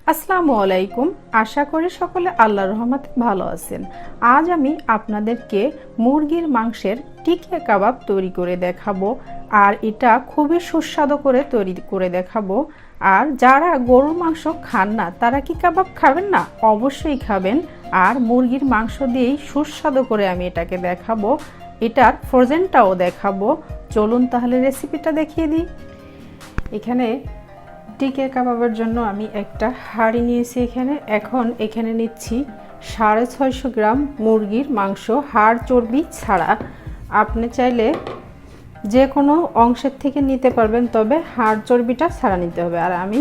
আসসালামু আলাইকুম। আশা করি সকলে আল্লাহর রহমতে ভালো আছেন। আজ আমি আপনাদেরকে মুরগির মাংসের টিকিয়া কাবাব তৈরি করে দেখাবো, আর এটা খুবই সুস্বাদু করে তৈরি করে দেখাবো। আর যারা গরুর মাংস খান না তারা কি কাবাব খাবেন না? অবশ্যই খাবেন। আর মুরগির মাংস দিয়েই সুস্বাদু করে আমি এটাকে দেখাবো, এটার ফ্রোজেনটাও দেখাবো। চলুন তাহলে রেসিপিটা দেখিয়ে দিই। এখানে টিকিয়া কাবাবের জন্য আমি একটা হাঁড়ি নিয়েছি। এখানে নিচ্ছি 650 গ্রাম মুরগির মাংস, হাড় চর্বি ছাড়া। আপনি চাইলে যে কোনো অংশের থেকে নিতে পারবেন, তবে হাড় চর্বিটা ছাড়া নিতে হবে। আর আমি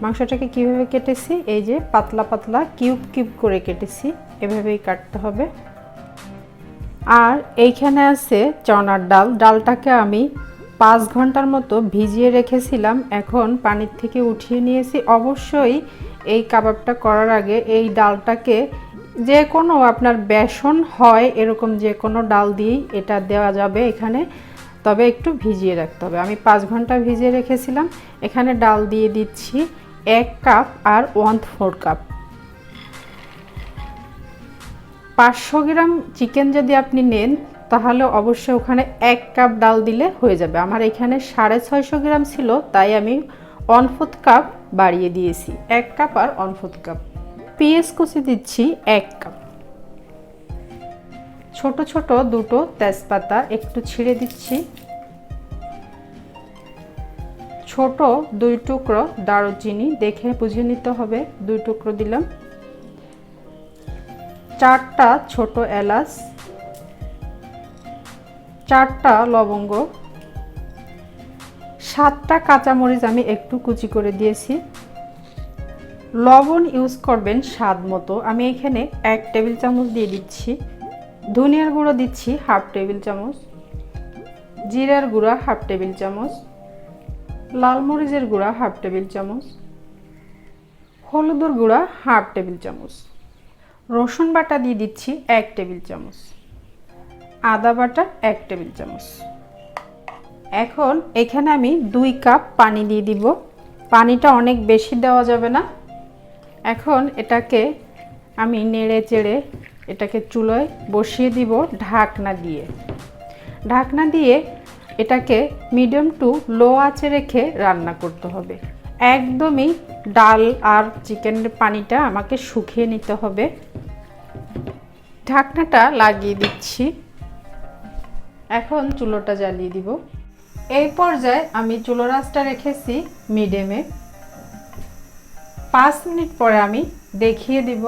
মাংসটাকে কিভাবে কেটেছি, এই যে পাতলা পাতলা কিউব কিউব করে কেটেছি, এভাবেই কাটতে হবে। আর এইখানে আছে চনার ডাল। ডালটাকে আমি 5 ঘন্টার মতো ভিজিয়ে রেখেছিলাম, এখন পানির থেকে উঠিয়ে নিয়েছি। অবশ্যই এই কাবাবটা করার আগে এই ডালটাকে যে কোনো আপনার বেসন হয় এরকম যে কোনো ডাল দিয়েই এটা দেওয়া যাবে এখানে, তবে একটু ভিজিয়ে রাখতে হবে। আমি 5 ঘন্টা ভিজিয়ে রেখেছিলাম। এখানে ডাল দিয়ে দিচ্ছি 1 কাপ আর 1/4 কাপ। 500 গ্রাম চিকেন যদি আপনি নেন তাহলে অবশ্যই ওখানে 1 কাপ ডাল দিলে হয়ে যাবে। আমার এখানে 650 গ্রাম ছিল, তাই আমি 1/4 কাপ বাড়িয়ে দিয়েছি। 1 কাপ আর 1/4 কাপ। পেঁয়াজ কুচি দিচ্ছি 1 কাপ। ছোট ছোট দুটো তেজপাতা একটু ছিঁড়ে দিচ্ছি। ছোট 2 টুকরো দারুচিনি, দেখে বুঝে নিতে হবে, 2 টুকরো দিলাম। 4টা ছোট এলাচ, 4টা লবঙ্গ, 7টা কাঁচামরিচ আমি একটু কুচি করে দিয়েছি। লবণ ইউজ করবেন স্বাদ মতো। আমি এখানে 1 টেবিল চামচ দিয়ে দিচ্ছি। ধনিয়ার গুঁড়ো দিচ্ছি 1/2 টেবিল চামচ, জিরার গুঁড়া 1/2 টেবিল চামচ, লাল মরিচের গুঁড়া 1/2 টেবিল চামচ, হলুদের গুঁড়া 1/2 টেবিল চামচ, রসুন বাটা দিয়ে দিচ্ছি 1 টেবিল চামচ, আদা বাটা 1 টেবিল চামচ। এখন এখানে আমি 2 কাপ পানি দিয়ে দিব। পানিটা অনেক বেশি দেওয়া যাবে না। এখন এটাকে আমি নেড়ে চেড়ে এটাকে চুলায় বসিয়ে দিব ঢাকনা দিয়ে। ঢাকনা দিয়ে এটাকে মিডিয়াম টু লো আঁচে রেখে রান্না করতে হবে। একদমই ডাল আর চিকেনের পানিটা আমাকে শুকিয়ে নিতে হবে। ঢাকনাটা লাগিয়ে দিচ্ছি। এখন চুলোটা জ্বালিয়ে দিব। এই পর্যায়ে আমি চুলোর আঁচটা রেখেছি মিডিয়ামে। 5 মিনিট পরে আমি দেখিয়ে দিব।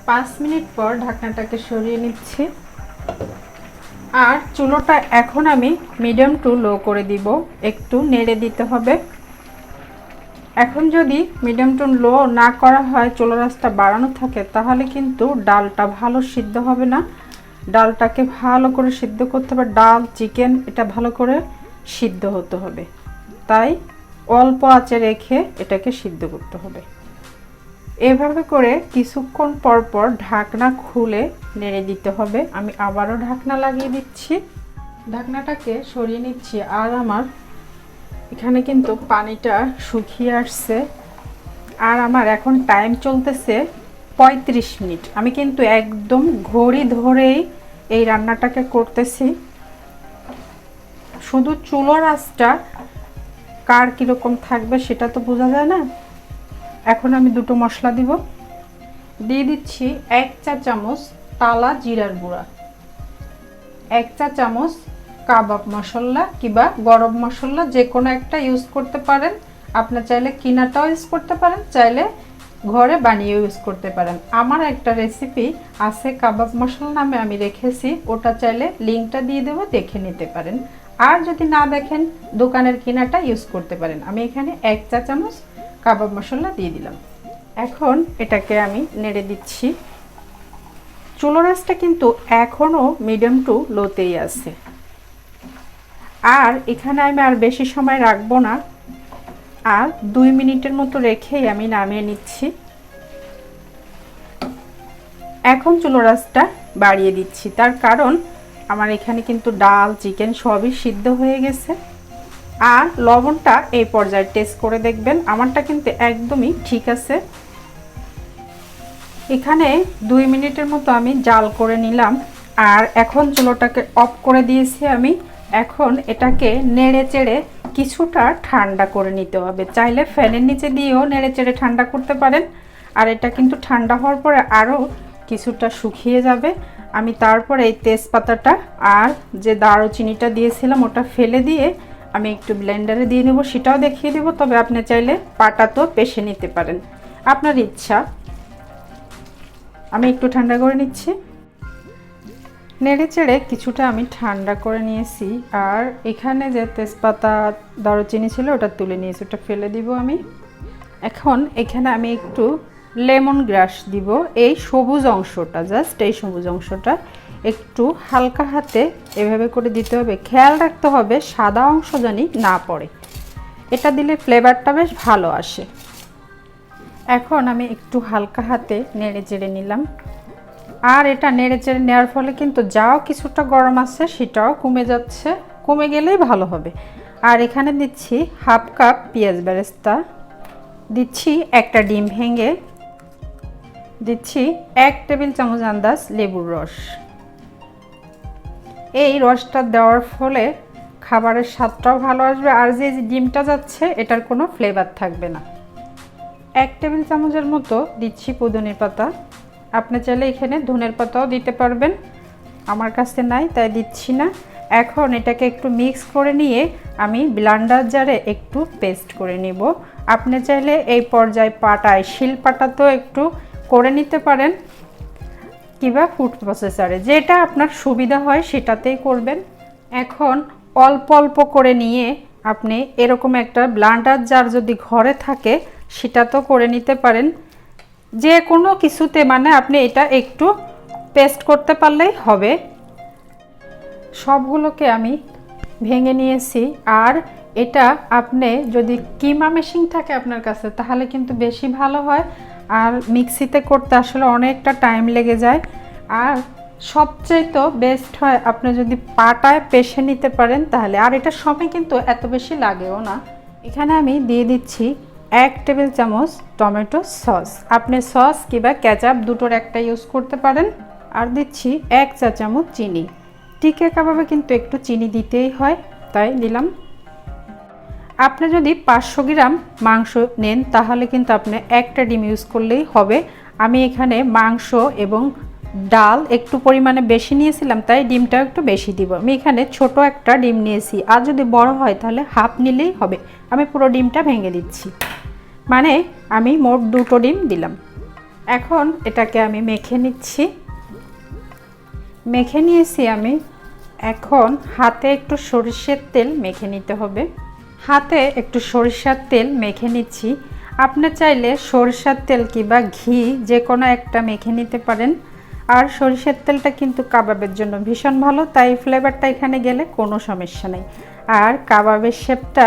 5 মিনিট পর ঢাকনাটাকে সরিয়ে নিচ্ছি। আর চুলোটা এখন আমি মিডিয়াম টু লো করে দিব, একটু নেড়ে দিতে হবে। এখন যদি মিডিয়াম টু লো না করা হয়, চুলোর আঁচটা বাড়ানো থাকে, তাহলে কিন্তু ডালটা ভালো সিদ্ধ হবে না। ডালটাকে ভালো করে সিদ্ধ করতে হবে। ডাল চিকেন এটা ভালো করে সিদ্ধ হতে হবে, তাই অল্প আঁচে রেখে এটাকে সিদ্ধ করতে হবে। এভাবে করে কিছুক্ষণ পর পর ঢাকনা খুলে নেড়ে দিতে হবে। আমি আবারও ঢাকনা লাগিয়ে দিচ্ছি। ঢাকনাটাকে সরিয়ে নিচ্ছি। আর আমার এখানে কিন্তু পানিটা শুকিয়ে আসছে। আর আমার এখন টাইম চলতেছে 35 মিনিট। আমি কিন্তু একদম ঘড়ি ধরেই এই রান্নাটাকে করতেছি। শুধু চুলোর আঁচটা কার কীরকম থাকবে সেটা তো বোঝা যায় না। এখন আমি দুটো মশলা দিব। দিয়ে দিচ্ছি 1 চা চামচ টালা জিরার গুঁড়া, 1 চা চামচ কাবাব মশলা কিংবা গরম মশলা, যে কোনো একটা ইউজ করতে পারেন। আপনার চাইলে কিনাটাও ইউজ করতে পারেন, চাইলে ঘরে বানিয়ে ইউজ করতে পারেন। আমার একটা রেসিপি আছে কাবাব মশলা নামে, আমি রেখেছি, ওটা চাইলে লিঙ্কটা দিয়ে দেবো, দেখে নিতে পারেন। আর যদি না দেখেন, দোকানের কিনাটা ইউজ করতে পারেন। আমি এখানে 1 চা চামচ কাবাব মশলা দিয়ে দিলাম। এখন এটাকে আমি নেড়ে দিচ্ছি। চুলোর আঁচটা কিন্তু এখনও মিডিয়াম টু লোতেই আছে। আর এখানে আমি আর বেশি সময় রাখবো না, আর 2 মিনিটের মতো রেখেই আমি নামিয়ে নিচ্ছি। এখন চুলোর আঁচটা বাড়িয়ে দিচ্ছি, তার কারণ আমার এখানে কিন্তু ডাল চিকেন সবই সিদ্ধ হয়ে গেছে। আর লবণটা এই পর্যায়ে টেস্ট করে দেখবেন। আমারটা কিন্তু একদমই ঠিক আছে। এখানে 2 মিনিটের মতো আমি জাল করে নিলাম। আর এখন চুলোটাকে অফ করে দিয়েছি আমি। এখন এটাকে নেড়ে চেড়ে কিছুটা ঠান্ডা করে নিতে হবে। চাইলে ফ্যানের নিচে দিয়েও নেড়ে চেড়ে ঠান্ডা করতে পারেন। আর এটা কিন্তু ঠান্ডা হওয়ার পরে আরও কিছুটা শুকিয়ে যাবে। আমি তারপরে এই তেজপাতাটা আর যে দারুচিনিটা দিয়েছিলাম ওটা ফেলে দিয়ে আমি একটু ব্লেন্ডারে দিয়ে নেব, সেটাও দেখিয়ে দেব। তবে আপনি চাইলে পাটাতেও পেষে নিতে পারেন, আপনার ইচ্ছা। আমি একটু ঠান্ডা করে নিচ্ছি। নেড়ে চেড়ে কিছুটা আমি ঠান্ডা করে নিয়েছি। আর এখানে যে তেজপাতা দারুচিনি ছিল ওটা তুলে নিয়েছি, ওটা ফেলে দিব আমি। এখন এখানে আমি একটু লেমন গ্রাস দিব। এই সবুজ অংশটা, জাস্ট এই সবুজ অংশটা একটু হালকা হাতে এভাবে করে দিতে হবে। খেয়াল রাখতে হবে সাদা অংশ জানি না পড়ে, এটা দিলে ফ্লেভারটা বেশ ভালো আসে। এখন আমি একটু হালকা হাতে নেড়ে চেড়ে নিলাম। আর এটা নেড়ে চেড়ে নেওয়ার ফলে কিন্তু যাও কিছুটা গরম আছে সেটাও কমে যাচ্ছে, কমে গেলেই ভালো হবে। আর এখানে দিচ্ছি হাফ কাপ পেঁয়াজ বেরেস্তা, দিচ্ছি একটা ডিম ভেঙে, দিচ্ছি 1 টেবিল চামচ আন্দাজ লেবুর রস। এই রসটা দেওয়ার ফলে খাবারের স্বাদটাও ভালো আসবে। আর যে ডিমটা যাচ্ছে এটার কোনো ফ্লেভার থাকবে না। 1 টেবিল চামচের মতো দিচ্ছি পুদিনা পাতা। আপনি চাইলে এখানে ধনের পাতাও দিতে পারবেন, আমার কাছে নাই তাই দিচ্ছি না। এখন এটাকে একটু মিক্স করে নিয়ে আমি ব্লেন্ডার জারে একটু পেস্ট করে নিব। আপনি চাইলে এই পর্যায়ে পাটায় শিলপাটাতেও একটু করে নিতে পারেন, কিংবা ফুড প্রসেসরে, যেটা আপনার সুবিধা হয় সেটাতেই করবেন। এখন অল্প অল্প করে নিয়ে আপনি এরকম একটা ব্লেন্ডার জার যদি ঘরে থাকে সেটাতেও করে নিতে পারেন। যে কোনো কিছুতে মানে আপনি এটা একটু পেস্ট করতে পারলেই হবে। সবগুলোকে আমি ভেঙে নিয়েছি। আর এটা আপনি যদি কিমা মেশিন থাকে আপনার কাছে তাহলে কিন্তু বেশি ভালো হয়। আর মিক্সিতে করতে আসলে অনেকটা টাইম লেগে যায়। আর সবচেয়ে তো বেস্ট হয় আপনি যদি পাটায় পেষে নিতে পারেন তাহলে। আর এটা সময় কিন্তু এত বেশি লাগেও না। এখানে আমি দিয়ে দিচ্ছি 1 টেবিল চামচ টমেটো সস। আপনি সস কিংবা কেচাপ দুটোর একটা ইউজ করতে পারেন। আর দিচ্ছি 1 চা চামচ চিনি। টিকিয়া কাবাবে কিন্তু একটু চিনি দিতেই হয়, তাই দিলাম। আপনি যদি 500 গ্রাম মাংস নেন তাহলে কিন্তু আপনি একটা ডিম ইউজ করলেই হবে। আমি এখানে মাংস এবং ডাল একটু পরিমাণে বেশি নিয়েছিলাম তাই ডিমটা একটু বেশি দিব। আমি এখানে ছোট একটা ডিম নিয়েছি, আর যদি বড় হয় তাহলে হাফ নিলেই হবে। আমি পুরো ডিমটা ভেঙে দিচ্ছি, মানে আমি মোট 2টো ডিম দিলাম। এখন এটাকে আমি মেখে নিচ্ছি। মেখে নিয়েছি আমি। এখন হাতে একটু সরিষার তেল মেখে নিতে হবে। হাতে একটু সরিষার তেল মেখে নিচ্ছি। আপনি চাইলে সরিষার তেল কিংবা ঘি যে কোনো একটা মেখে নিতে পারেন। আর সরিষার তেলটা কিন্তু কাবাবের জন্য ভীষণ ভালো, তাই ফ্লেভারটা এখানে গেলে কোনো সমস্যা নেই। আর কাবাবের শেপটা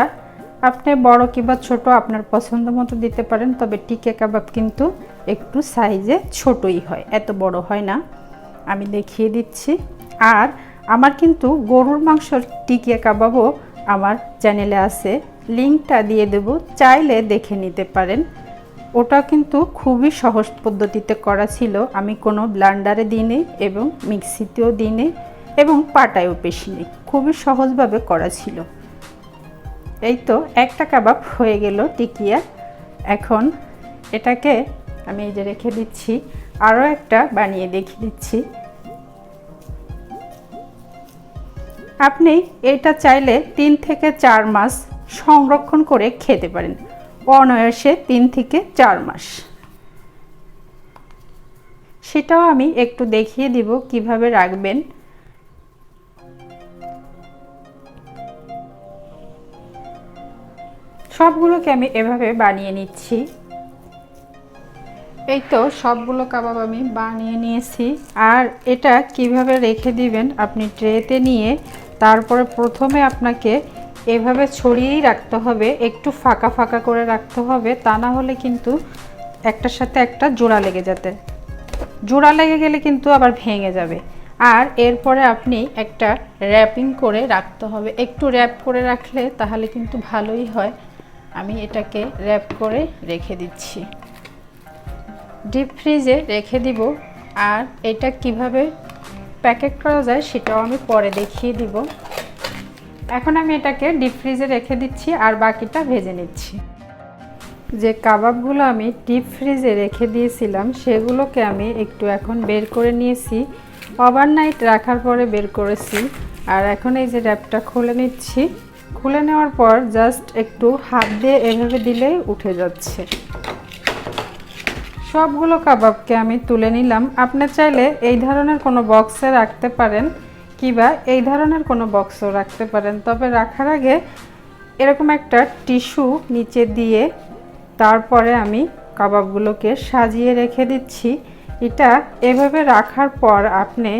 আপনি বড় কিংবা ছোট আপনার পছন্দ মতো দিতে পারেন। তবে টিকিয়া কাবাব কিন্তু একটু সাইজে ছোটই হয়, এত বড় হয় না। আমি দেখিয়ে দিচ্ছি। আর আমার কিন্তু গরুর মাংসর টিকিয়া কাবাবও আমার চ্যানেলে আছে, লিঙ্কটা দিয়ে দেব, চাইলে দেখে নিতে পারেন। ওটা কিন্তু খুবই সহজ পদ্ধতিতে করা ছিল। আমি কোনো ব্লেন্ডারে দিইনি এবং মিক্সিতেও দিইনি এবং পাটায়ও পেশিনি, খুবই সহজভাবে করা ছিল। এই তো একটা কাবাব হয়ে গেল টিকিয়া। এখন এটাকে আমি এই যে রেখে দিচ্ছি, আরও একটা বানিয়ে দেখিয়ে দিচ্ছি। আপনি এটা চাইলে 3 থেকে 4 মাস সংরক্ষণ করে খেতে পারেন, অনায়াসে 3 থেকে 4 মাস। সেটাও আমি একটু দেখিয়ে দিব কিভাবে রাখবেন। সবগুলোকে আমি এভাবে বানিয়ে নিচ্ছি। এই তো সবগুলো কাবাব আমি বানিয়ে নিয়েছি। আর এটা কিভাবে রেখে দিবেন, আপনি ট্রেতে নিয়ে তারপরে প্রথমে আপনাকে এভাবে ছড়িয়েই রাখতে হবে, একটু ফাঁকা ফাঁকা করে রাখতে হবে, তা না হলে কিন্তু একটার সাথে একটা জোড়া লেগে যেতে, জোড়া লেগে গেলে কিন্তু আবার ভেঙে যাবে। আর এরপরে আপনি একটা র্যাপিং করে রাখতে হবে। একটু র্যাপ করে রাখলে তাহলে কিন্তু ভালোই হয়। আমি এটাকে র্যাপ করে রেখে দিচ্ছি, ডিপ ফ্রিজে রেখে দিব। আর এটা কিভাবে প্যাকেট করা যায় সেটাও আমি পরে দেখিয়ে দিব। এখন আমি এটাকে ডিপ ফ্রিজে রেখে দিচ্ছি আর বাকিটা ভেজে নিচ্ছি। যে কাবাবগুলো আমি ডিপ ফ্রিজে রেখে দিয়েছিলাম সেগুলোকে আমি একটু এখন বের করে নিয়েছি, ওভারনাইট রাখার পরে বের করেছি। আর এখন এই যে র্যাপটা খুলে নিচ্ছি। খুলে নেওয়ার পর জাস্ট একটু হাত দিয়ে এভাবে দিলেই উঠে যাচ্ছে। সবগুলো কাবাবকে আমি তুলে নিলাম। আপনি চাইলে এই ধরনের কোনো বক্সে রাখতে পারেন কিংবা এই ধরনের কোনো বক্সও রাখতে পারেন, তবে রাখার আগে এরকম একটা টিস্যু নিচে দিয়ে তারপরে আমি কাবাবগুলোকে সাজিয়ে রেখে দিচ্ছি। এটা এভাবে রাখার পর আপনি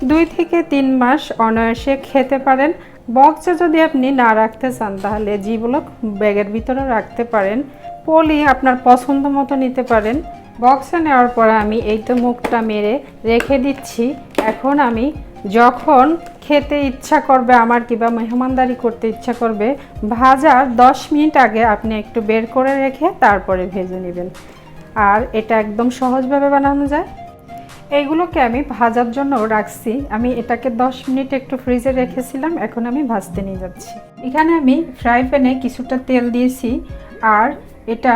2 থেকে 3 মাস অনায়াসে খেতে পারেন। বক্সে যদি আপনি না রাখতে চান তাহলে জিবলক ব্যাগের ভিতরে রাখতে পারেন, পলি আপনার পছন্দ মতো নিতে পারেন। বক্সে নেওয়ার পর আমি এই তো মুখটা মেরে রেখে দিচ্ছি। এখন আমি যখন খেতে ইচ্ছা করবে আমার কিংবা মেহমানদারি করতে ইচ্ছা করবে, ভাজার 10 মিনিট আগে আপনি একটু বের করে রেখে তারপরে ভেজে নেবেন। আর এটা একদম সহজভাবে বানানো যায়। এইগুলোকে আমি ভাজার জন্য রাখছি। আমি এটাকে 10 মিনিট একটু ফ্রিজে রেখেছিলাম, এখন আমি ভাজতে নিয়ে যাচ্ছি। এখানে আমি ফ্রাই প্যানে কিছুটা তেল দিয়েছি আর এটা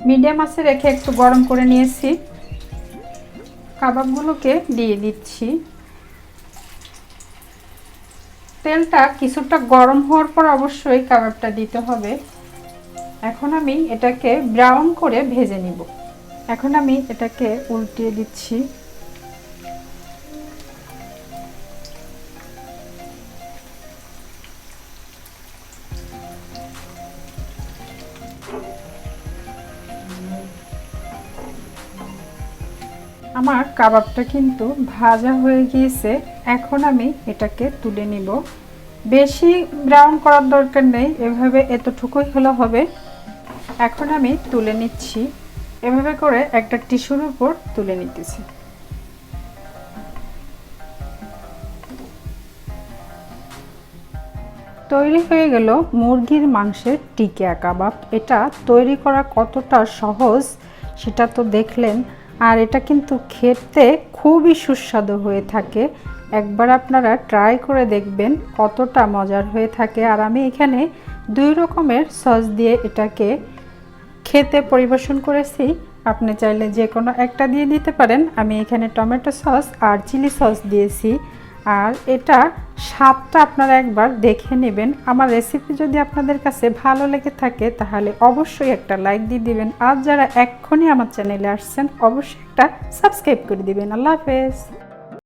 মিডিয়াম আঁচে রেখে একটু গরম করে নিয়েছি। কাবাবগুলোকে দিয়ে দিচ্ছি। তেলটা কিছুটা গরম হওয়ার পর অবশ্যই কাবাবটা দিতে হবে। এখন আমি এটাকে ব্রাউন করে ভেজে নিব। এখন আমি এটাকে উল্টিয়ে দিচ্ছি। আমার কাবাবটা কিন্তু ভাজা হয়ে গিয়েছে। এখন আমি এটাকে তুলে নিব। বেশি ব্রাউন করার দরকার নেই, এভাবে এতটুকুই হলে হবে। এখন আমি তুলে নিচ্ছি। এভাবে করে একটা টিস্যুর উপর তুলে নিতেছি। তৈরি হয়ে গেল মুরগির মাংসের টিকিয়া কাবাব। এটা তৈরি করা কতটা সহজ সেটা তো দেখলেন। আর এটা কিন্তু খেতে খুবই সুস্বাদু হয়ে থাকে। একবার আপনারা ট্রাই করে দেখবেন কতটা মজার হয়ে থাকে। আর আমি এখানে 2 রকমের সস দিয়ে এটাকে খেতে পরিবেশন করেছি। আপনি চাইলে যে কোনো একটা দিয়ে দিতে পারেন। আমি এখানে টমেটো সস আর চিলি সস দিয়েছি। আর এটা স্বাদটা আপনারা একবার দেখে নেবেন। আমার রেসিপি যদি আপনাদের কাছে ভালো লেগে থাকে তাহলে অবশ্যই একটা লাইক দিয়ে দিবেন। আর যারা এক্ষুনি আমার চ্যানেলে আসছেন অবশ্যই একটা সাবস্ক্রাইব করে দিবেন। আল্লাহ হাফেজ।